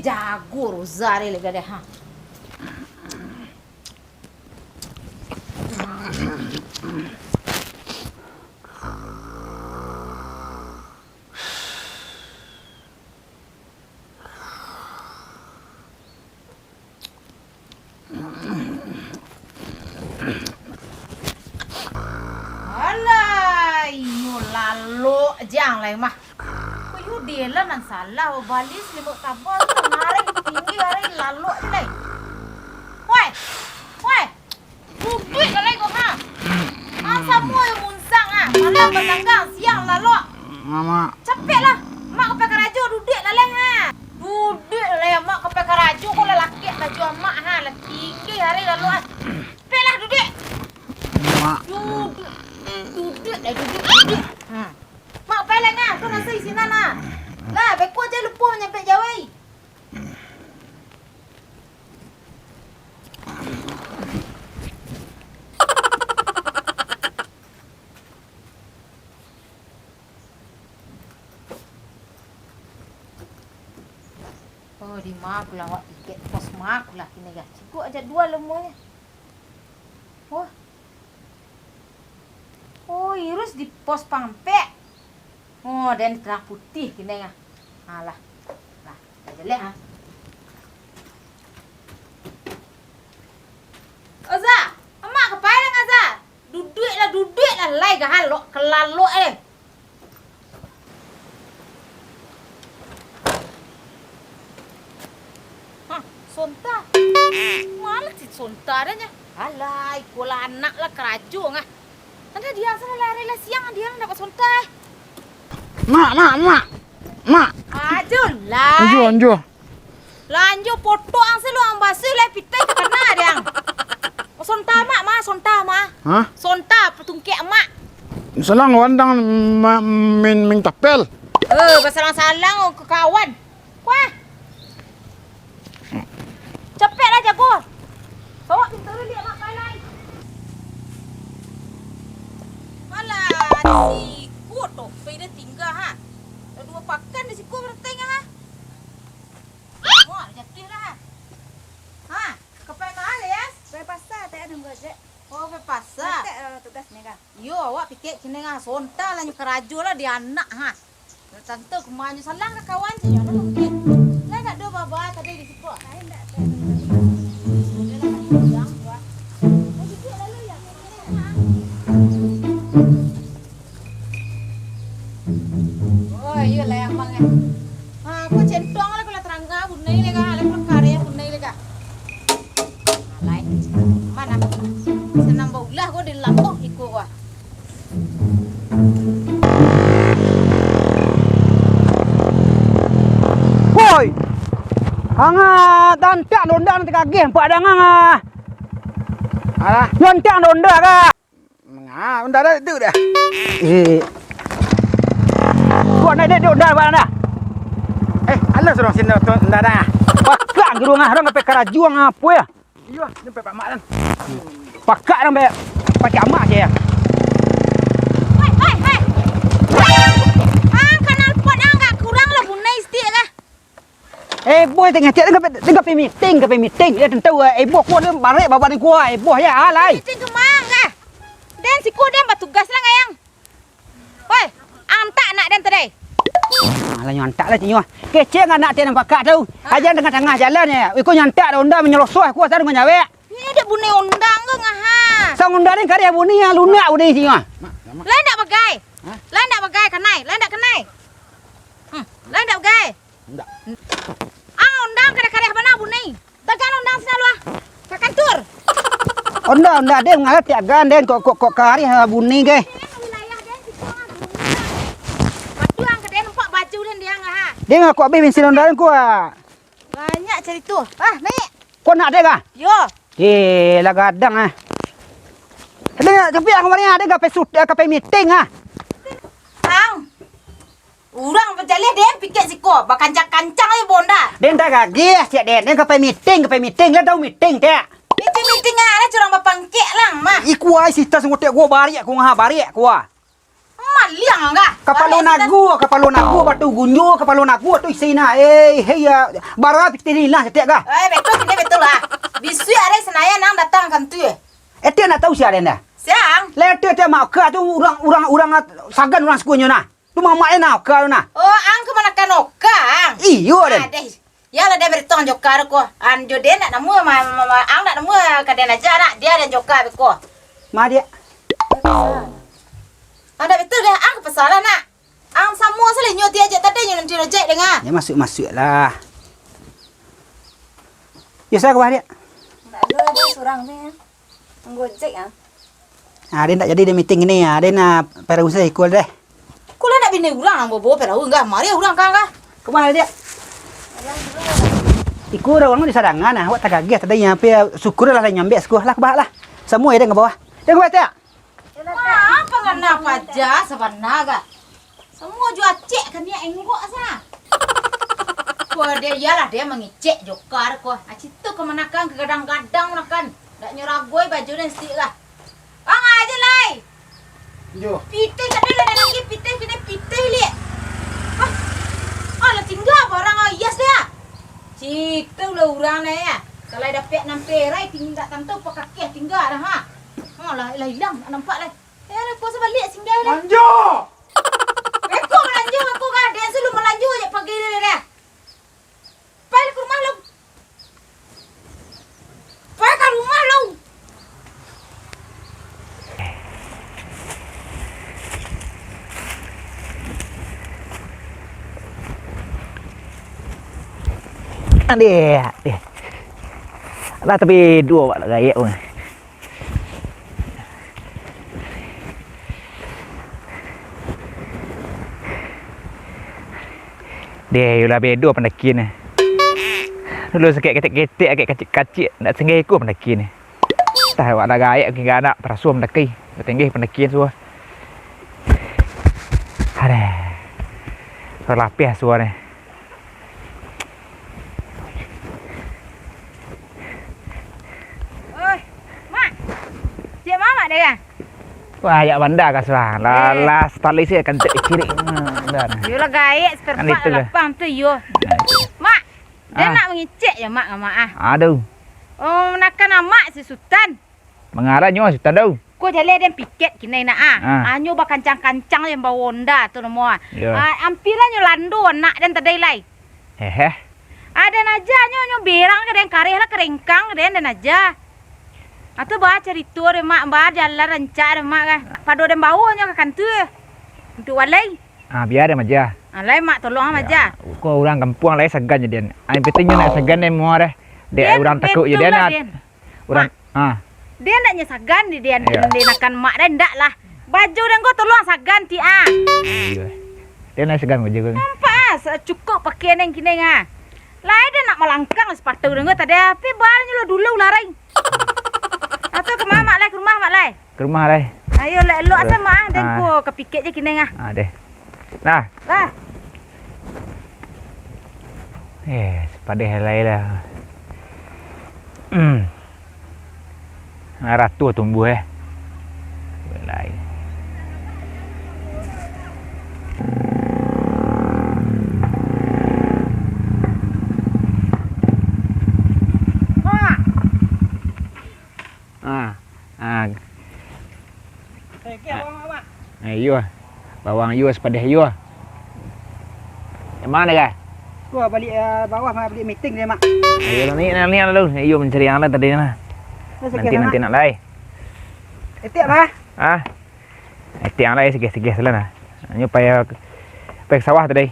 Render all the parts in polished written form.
jago Rozari lega deh ha. Alay, yo lalu jang lai mah. Kuyu dia lah nan salah balis limut tabal ngareng tinggi ngareng lalu lai. Woi, duit lah lai kau ha. Masa semua yang munsang ah, malam bertanggang siang lalu. Mama. Capek lah, mak kau pakai raju duit lah lai ha. Duit lah mak kau pakai raju kau lah laki raju mak ha, lah tinggi hari lalu ah. Pelah duit. Mak. Duduk. Mak pelan ah, kau rasa isi nana. Lah, beko aja lupa nyampe jawai. Oh, di mak pula awak tiket pos mak pula kini ya. Cikgu aja dua lemunya. Oh, irus di pos pampe. Oh, dan terang putih kini ya. Alah. Lah, jelek ha. Oza, emak kepalang Oza. Duduk lah lai gahalo kelalo eh. Sonta. Malah si sonta adanya. Alai, kola anak lah kerajung ah. Anda dia sana lari lah siang dia dapat sonta. Mak. Ajun lah. Anjo. Lanjut foto ang seluang basuh lah pitai terkena dia. Sonta mak, sonta mak. Hah? Sonta petungkek mak. Selang wandang min tapel. Bersalang-salang ke kawan. Wah. Cepet lah jago. Bawa pintu dulu dia mak palai. Malah si kuat tu, dia tinggal ha. Dua pakan di siku bertengah ha. Wah, jatuh lah. Ha, kepai mahal ya? Pergi pasar tak ada gojek. Oh, pergi pasar. Tak tugas ni kan. Yo, awak fikir kini ngah sonta lah keraju lah dia anak ha. Tante kemana salang ke kawan je jangan mungkin. Lah tak ada baba tadi di situ. Saya tak oh, iya lah yang bang. Aku centong lah kalau terangga bunai lega, ada perkara bunai lega. Lain, mana? Senam baulah kau di lampu ikut kau. Woi. Hanga tantak donda nanti kagih empat dangang ah. Alah, nyontak donda ka. Donda dah itu dah. Buat naik dia donda mana dah? Alah suruh sini donda dah. Pakak gitu ngah, orang ngapai kerajuang apa ya? Iya, nyampe Pak Mak kan. Pakak sampai pakai amak je ya. Kanal pot enggak kurang lah bunai istik kah? Boy tengah cek dengan meeting dia tentu boh kau dia barek bawa ni kuah boh ya alai. Meeting kemang kah? Dan si ku dia bertugas lah ngayang. Woi, antak nak dan tadi. Alah nyantak lah cinyuah. Kecek anak dia nampak kak tu. Aja dengan tengah jalan ya. Ikut nyantak dah unda menyelosoi kuah sana dengan nyawe. Ini dia bunai undang ke ngah? Sang unda ni karya buni ya lunak buni cinyuah. Lain tak bagai? Lain tak bagai kenai? Lain tak kenai? Lain tak bagai? Enggak. Undang kada-kada mana bunai? Tekan undang selalu ah. Ke kantor. Unda dia mengalah tiagan den kok kari buni ke. Wilayah dia si kau baju ang kada nampak baju dan dia ngah. Dia ngaku habis bensin unda ni kuah. Banyak cerita. Ah, naik. Kau nak dia kah? Yo. Lah gadang ah. Dia tapi kemarin ada kape meeting ah. Ang. Urang berjalan dia pikir siko, bakancang-kancang ai bonda. Den tak gagih siap den kape meeting lah tahu meeting tak. Meeting ada curang bapangkek lang mah. Iku ai sita sengotek gua bari aku ngah bari aku ah. Maliang enggak? Kapalo nagu batu gunyo kapalo nagu tu isina hey ya bara pitini lah setiap ga. Betul lah. Bisu ada senaya nang datang kan tu. Nak tahu siapa dah. Siang. Leter dia mak ka tu orang sagan orang sukunya nah. Tu mama nak ka nah. Oh, ang ke mana kan okang? Iyo den. Ya lah dia bertong jokar ko. Anjo dia nak namu ang nak namu kaden aja nak dia dan jokar ko. Ma dia. Ada betul dah ang pesalah nak. Ang semua selain nyo dia aja tadi nyo nanti rejek dengar. Ya masuk lah. Ya saya ke dia. Tak ada dia seorang ni. Gojek ah. Dia tak jadi dia meeting ni dia nak para usaha ikut deh. Kula nak bini urang ang bobo pera enggak mari urang kang ka. Kemana dia? Ikut orang di sadangan nah. Awak tak kaget tadi yang syukur lah nyambe sekolah lah ke bawah lah. Semua ada ke bawah. Dia ke bawah tak? Apa kenapa aja sebenarnya? Semua jual cek kan dia enggok sah. Kau dia ialah dia mengicek jokar ko. Acitu ke mana kan ke gadang-gadang kan. Dak nyeragoi baju dan stik lah. Ang aja lai. Jo. Pitih tadi lah lagi pitih lihat. Ala tinggal barang ayas dia. Citu lah urang na ya. Kalau dapat 6 perai tinggal tentu pakak tinggal dah ha. Lah hilang tak nampak lah. Kau sebalik singgah lah. Manjo. Kau melanjut aku kan. Dia selalu melanjut je pagi dia. Pergi ke rumah lu. Pergi ke rumah lu. Dia. Lah tapi dua wak gaya pun. Dia yulah bedo pendakin ni. Dulu sakit ketik-ketik agak kacik-kacik nak senggih ikut pendakin ni. Tah wak dah gaya ke anak perasuam pendaki. Tenggih pendakin semua. Ada. Terlapih suara ni. Wah, ya banda ka sah. Lalas tali sih akan kiri. Yolah gaya seperempat lapang tu yo. Mak, dia nak mengicek ya mak ngama ah. Aduh. Oh, nakkan mak si Sultan. Mengarah nyo Sultan dah. Ko jale den piket kinai na ah. Anyo ba kancang-kancang yang bawa Honda tu semua. Ampiran nyo lando nak dan tadai lai. Ada naja nyo berang ke den kareh lah kerengkang den aja. Atau baca cerita de mak bah jalan rancak de mak kan. Pado de bawa nya kan tu. Untuk walai. Biar dia maja. Lai mak tolong maja. Ko orang kampung lai segan je dia. Ai pentingnya nak segan dia muar deh. Dia orang takut je dia nak. Orang Dia naknya segan dia nakan mak dan ndak lah. Baju dan kau tolong segan ti ah. Dia nak segan baju kau. Nampak cukup pakaian yang kini ah. Lai dia nak melangkang sepatu dengan tadi tapi barangnya dulu larai. Atau ke mak lai ke rumah mak lai. Ke rumah lai. Ayo elok asal mak dan ko kepikir je kini ah. Deh. Nah. Lah. Sepadeh lai dah. Ratu tumbuh Lai. Iyo. Bawang iyo sepadah iyo. Yang mana kan? Gua balik bawah balik meeting dia mak. Ayo ni lalu. Iyo mencari yang lain tadi lah. Nanti nak lai. Etik apa? Etik yang lai segeh-segeh salah nah. Nyo payah sawah tadi.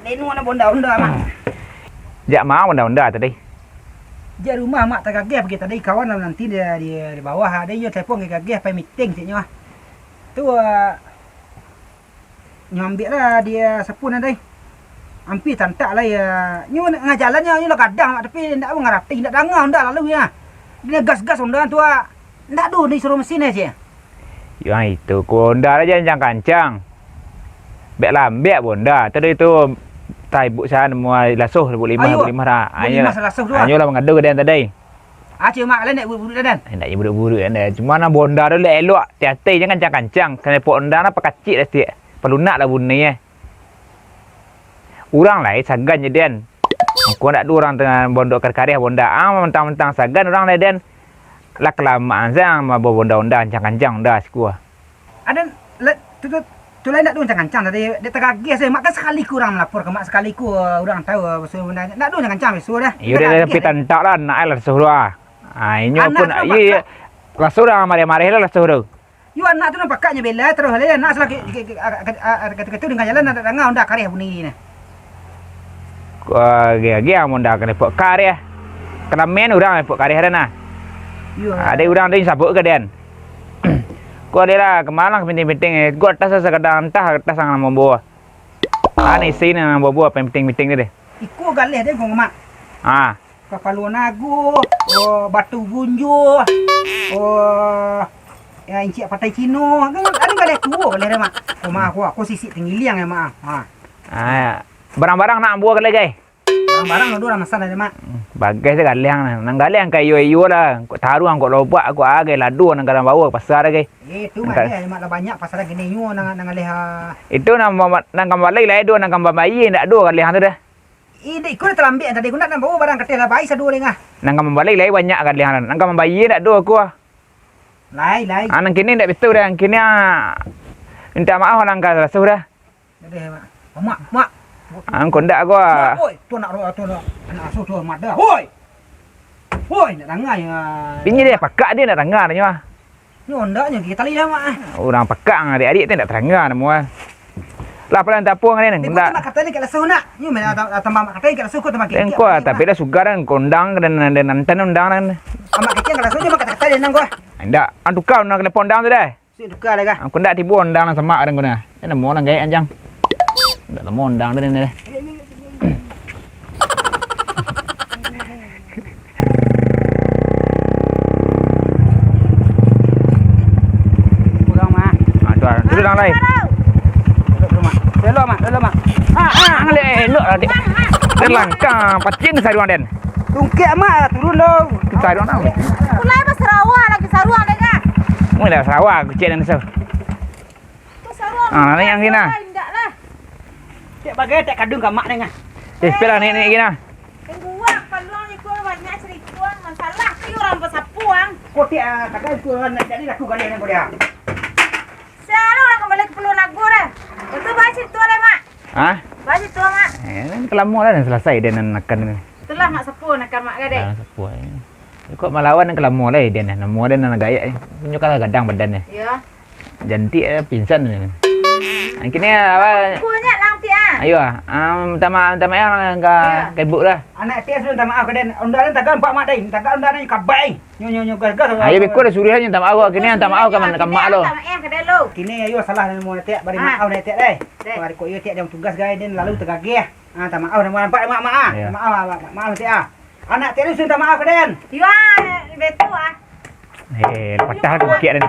Ni nu nak bonda-bonda mak. Jak mau bonda-bonda tadi. Dia rumah mak tak gagah pergi tadi kawan nanti dia di bawah ada yo telefon ke gagah pai meeting siknya. Tu nyambil lah dia sepun tadi. Hampir tantak lah ya. Nyu ngajalannya nyu lah kadang tapi ndak mengarati ndak dengar ndak lalu ya. Dia gas-gas Honda tu ndak do ni suruh mesin aja. Ya itu ko Honda aja kancang. Bek lambek Honda. Tadi tu tai bu sana mua lasuh 25 dah. Ayo lah mengadu ke dia tadi. Acik mak lain nak budak dan. Nak je buruk-buruk kan dia. Cuma nak bonda tu elok. Hati-hati jangan kancang-kancang. Kena bonda nak pakacik dah setiap. Perlu nak lah bunyi ya. Orang lain sagan je den. Aku nak dua orang tengah bondok karya bonda. Mentang-mentang sagan orang lain den. Lah kelamaan sang mau bonda-bonda kancang-kancang dah sekua. Ada tu lain nak dua kancang tadi. Dia tergagih saya. Mak kan sekali kurang melapor ke mak sekali ku orang tahu pasal benda. Nak dua kancang besok dah. Ya dah tapi tak lah nak lah suruh. Ini pun iya lah suruh mari-mari lah suruh. You anak tu nampak kaknya bela terus lah nak salah kata-kata dengan jalan nak dengar undak karya bunyi ni. Gaya monda kena pok karya. Kena main orang pok karya dah nah. Ada orang tu sabuk ke den. Kau ada lah kemalang penting-penting. Kau atas sekadar entah atas sang nama bawa. Ani sini nama bawa penting-penting ni deh. Iku galih deh kau mak. Kapalu nagu, batu bunju, ya incik patai Cino. Kan ada galih tu galih dah mak. Kau mak aku sisik tenggiliang ya mak. Barang-barang nak bawa ke lagi. Barang-barang ada lah masalah deh mak. Bagai saya galiang lah. Nang galiang kayu lah. Kau taruh angkut lobak aku agak ladu nang galang bawa pasar lagi. Itu mah dia mak lah banyak pasar gini nyu nang galih. Itu nang kembali lah itu nang kembali ndak dua galiang tu dah. Ini ikut terlambat tadi aku nak bawa barang kecil lah baik satu lengah. Nang kembali lah banyak galiang nang kembali ndak dua aku. Lai. Nang kini ndak betul dah. Kini minta maaf nang kau rasa dah. Deh mak. Mak. Angkut ndak aku. Oi, tu nak anak asuh tu mat dah. Hoi, nak dengar ya. Ini dia pakak dia nak dengar nya. Ni ondaknya kita tali dah mak. Orang pakak adik-adik tu nak teranggar semua. Lah pelan tapung ni Dia nak kata ni kalau asuh nak. Ni mana tambah mak kata kalau asuh kau tambah kek. Engkau tapi dah sugar dan kondang dan nanten undang dan. Amak kecil kalau asuh je mak kata dia nang gua. Ndak, tukar nak kena pondang tu dah. Si tukar dah. Aku ndak tibu undang sama dengan guna. Ini mau nang gaya anjang. Ndak lama undang dah ni. Kurang mak. Tu dah lain. Dulu mak. Elok lah dik. Dan langkah pacing saruan den. Tungkek mak turun lo. Saruan tau. Ulai pas Sarawak lagi Sarawak dengar. Mui dah Sarawak kecil dan so. Tu Sarawak. Ni yang kena. Enggak lah. Cek bagai tak kadung kat mak dengar. Sebelah ni kena. Tengguang peluang ikut banyak cerituan masalah tu orang pesapuang. Kau tiak takkan tu nak jadi laku kali ni kau dia. Selalu orang kembali ke peluang lagu dah. Itu baca tu lah mak. Baca tu mak. Kelamo dah selesai dia nak nakan ni. Itulah mak sepuh nakkan mak gadai. Sepuh. Kau malawan kelamo lah dia nak. Nama dia nak gaya. Tunjukkan gadang badan dia. Ya. Jantik pingsan ni. Kini apa? Kunyat lang ti ah. Ayo minta maaf yang ke ibu lah. Anak tiap sudah minta maaf keden. Undangan takkan pak mak dah. Takkan undangan kabai. Nyo gas. Ayo biku dah suruh minta maaf. Kini minta maaf ke mak lo. Kini ayo salah dan mau tiap bari maaf dah tiap dah. Bari ko ayo tiap jam tugas gaya den lalu tergagih. Minta maaf dan mau nampak mak maaf tiap. Anak tiap sudah minta maaf keden. Ya, betul ah. Patah tu kiat ni.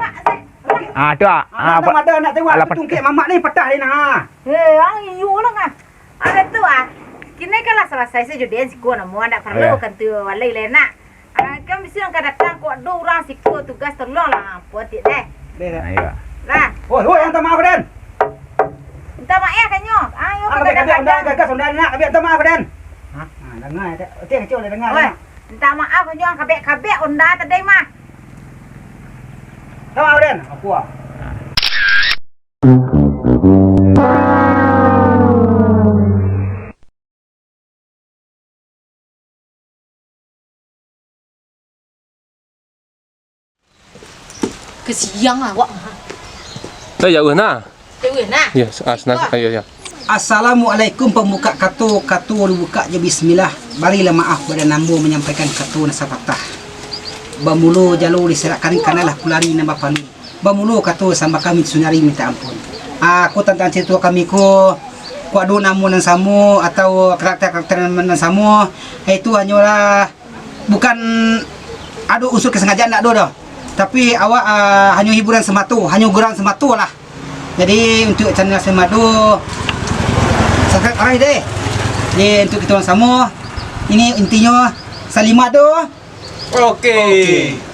Tu Ada anak tengok tungkek mamak ni patah dia nah. Ang iyo lang ah. Ada tu ah. Kini kalau selesai sejudi siku namu ada perlu kan tu walai lena. Kan bisa kan datang kok dua orang siku tugas tolong lah buat deh. Ayo. Lah. Oi, minta maaf keden. Minta maaf kanyo. Ayo Undangan gagas undangan nak minta maaf keden. Dengar tiap kecil dah dengar. Minta maaf kanyo kabek undangan tadi mah. Minta maaf keden. Aku ah. Kesiang ah wak. Ya na. Nah. Ya, senang. Ya. Assalamualaikum pembuka katu dibuka je bismillah. Barilah maaf pada nambu menyampaikan katu nasa patah. Bamulu jalur diserahkan kanalah kulari nama panu. Bamulu katu sama kami sunari minta ampun. Aku tentang cerita kami ku adu namu nan samu atau karakter nan samu itu hanyalah bukan adu unsur kesengajaan nak dah. Tapi awak hanya hiburan sematu, hanya guran sematu lah. Jadi untuk channel Semadu subscribe arah deh. Jadi untuk kita orang sama ini intinya salimado Okey.